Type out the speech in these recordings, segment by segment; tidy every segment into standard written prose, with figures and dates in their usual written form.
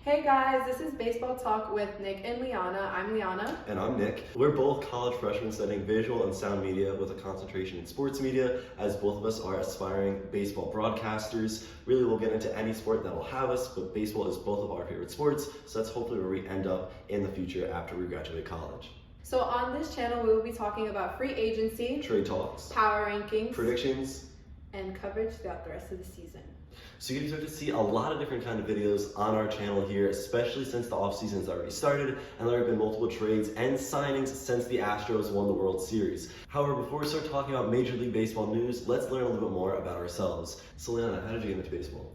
Hey guys, this is Baseball Talk with Nick and Liana. I'm Liana. And I'm Nick. We're both college freshmen studying visual and sound media with a concentration in sports media, as both of us are aspiring baseball broadcasters. Really, we'll get into any sport that will have us, but baseball is both of our favorite sports, so that's hopefully where we end up in the future after we graduate college. So on this channel, we will be talking about free agency, Trade talks, power rankings, predictions, and coverage throughout the rest of the season. So you can start to see a lot of different kind of videos on our channel here, especially since the offseason has already started and there have been multiple trades and signings since the Astros won the World Series. However, before we start talking about Major League Baseball news, let's learn a little bit more about ourselves. So Liana, how did you get into baseball?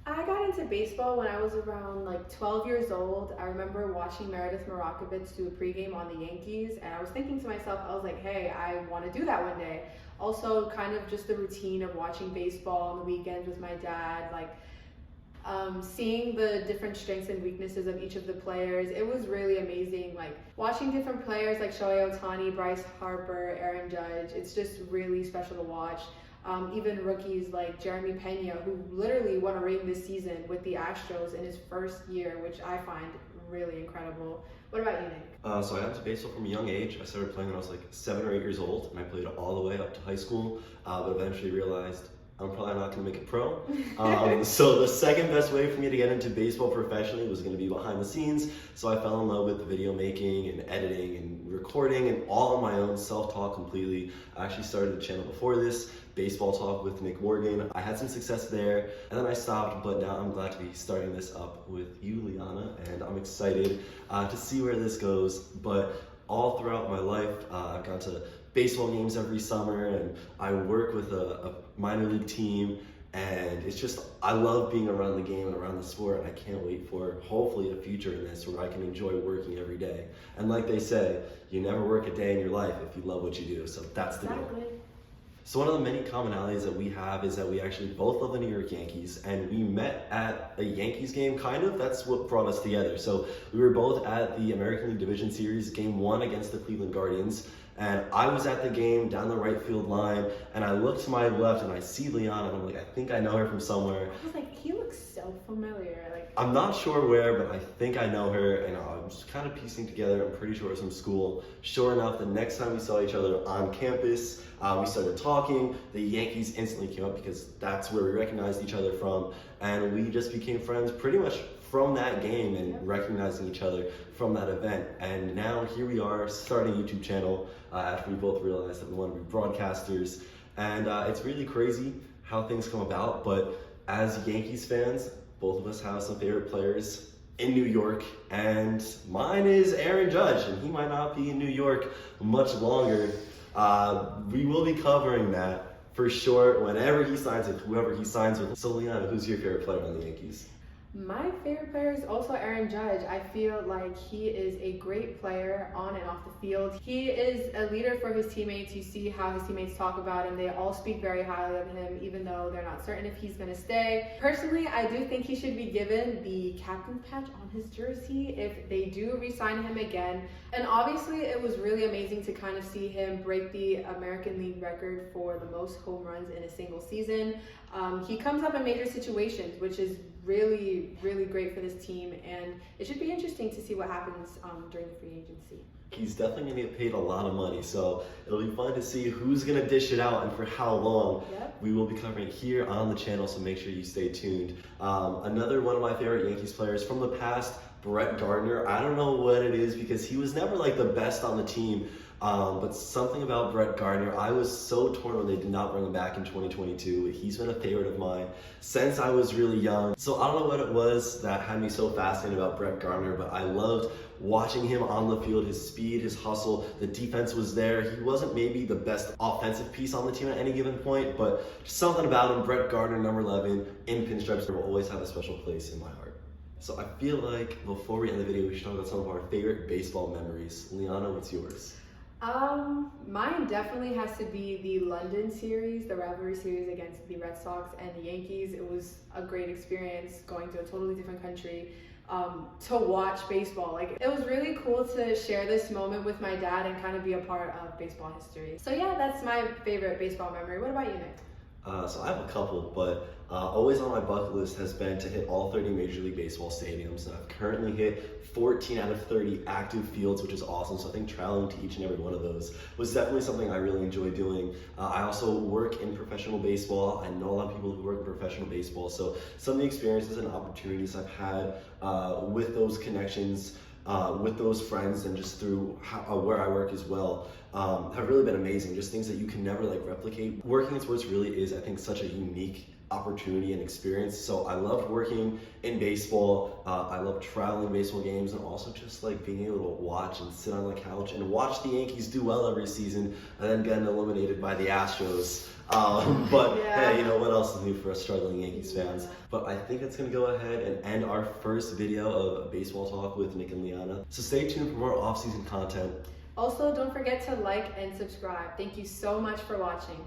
I got into baseball when I was around 12 years old. I remember watching Meredith Marakovich do a pregame on the Yankees, and I was thinking to myself, I was like, hey, I want to do that one day. Also, kind of just the routine of watching baseball on the weekends with my dad, seeing the different strengths and weaknesses of each of the players. It was really amazing. Watching different players like Shohei Ohtani, Bryce Harper, Aaron Judge, it's just really special to watch. Even rookies like Jeremy Pena, who literally won a ring this season with the Astros in his first year, which I find really incredible. What about you, Nick? So I got into baseball from a young age. I started playing when I was 7 or 8 years old, and I played all the way up to high school, but eventually realized I'm probably not going to make it pro. So the second best way for me to get into baseball professionally was going to be behind the scenes. So I fell in love with video making and editing and recording and all on my own, self-taught completely. I actually started a channel before this, Baseball Talk with Nick Morgan. I had some success there and then I stopped, but now I'm glad to be starting this up with you, Liana, and I'm excited to see where this goes. But all throughout my life, I've gone to baseball games every summer, and I work with a minor league team, and it's just, I love being around the game and around the sport, and I can't wait for hopefully a future in this where I can enjoy working every day. And like they say, you never work a day in your life if you love what you do, so that's the goal. So one of the many commonalities that we have is that we actually both love the New York Yankees, and we met at a Yankees game, kind of. That's what brought us together. So we were both at the American League Division Series, Game 1 against the Cleveland Guardians, and I was at the game down the right field line, and I look to my left and I see Liana, and I'm like, I think I know her from somewhere. I was like, he looks so familiar. I'm not sure where, but I think I know her, and I'm just kind of piecing together. I'm pretty sure it's from school. Sure enough, the next time we saw each other on campus, we started talking. The Yankees instantly came up because that's where we recognized each other from, and we just became friends pretty much from that game and recognizing each other from that event. And now here we are starting a YouTube channel after we both realized that we want to be broadcasters. And it's really crazy how things come about, but as Yankees fans, both of us have some favorite players in New York, and mine is Aaron Judge, and he might not be in New York much longer. We will be covering that for sure whenever he signs with whoever he signs with. So Liana, who's your favorite player on the Yankees? My favorite player is also Aaron Judge. I feel like he is a great player on and off the field. He is a leader for his teammates. You see how his teammates talk about him. They all speak very highly of him, even though they're not certain if he's going to stay. Personally, I do think he should be given the captain's patch on his jersey if they do re-sign him again. And obviously, it was really amazing to kind of see him break the American League record for the most home runs in a single season. He comes up in major situations, which is really, really great for this team, and it should be interesting to see what happens during the free agency. He's definitely going to get paid a lot of money, so it'll be fun to see who's going to dish it out and for how long. Yep. We will be covering here on the channel, so make sure you stay tuned. Another one of my favorite Yankees players from the past, Brett Gardner. I don't know what it is because he was never the best on the team, but something about Brett Gardner, I was so torn when they did not bring him back in 2022. He's been a favorite of mine since I was really young. So I don't know what it was that had me so fascinated about Brett Gardner, but I loved watching him on the field, his speed, his hustle. The defense was there. He wasn't maybe the best offensive piece on the team at any given point, but just something about him. Brett Gardner, number 11, in pinstripes, will always have a special place in my heart. So I feel like before we end the video, we should talk about some of our favorite baseball memories. Liana, what's yours? Mine definitely has to be the London series, the rivalry series against the Red Sox and the Yankees. It was a great experience going to a totally different country to watch baseball. It was really cool to share this moment with my dad and kind of be a part of baseball history. So yeah, that's my favorite baseball memory. What about you, Nick? So I have a couple, but always on my bucket list has been to hit all 30 Major League Baseball stadiums. And I've currently hit 14 out of 30 active fields, which is awesome. So I think traveling to each and every one of those was definitely something I really enjoy doing. I also work in professional baseball. I know a lot of people who work in professional baseball. So some of the experiences and opportunities I've had with those connections, with those friends, and just through where I work as well, have really been amazing. Just things that you can never like replicate. Working in sports really is, I think, such a unique opportunity and experience. So I love working in baseball. I love traveling baseball games, and also just like being able to watch and sit on the couch and watch the Yankees do well every season and then getting eliminated by the Astros. But Yeah. hey, you know what else is new for us struggling Yankees fans? But I think it's gonna go ahead and end our first video of Baseball Talk with Nick and Liana. So stay tuned for more off-season content. Also, don't forget to like and subscribe. Thank you so much for watching.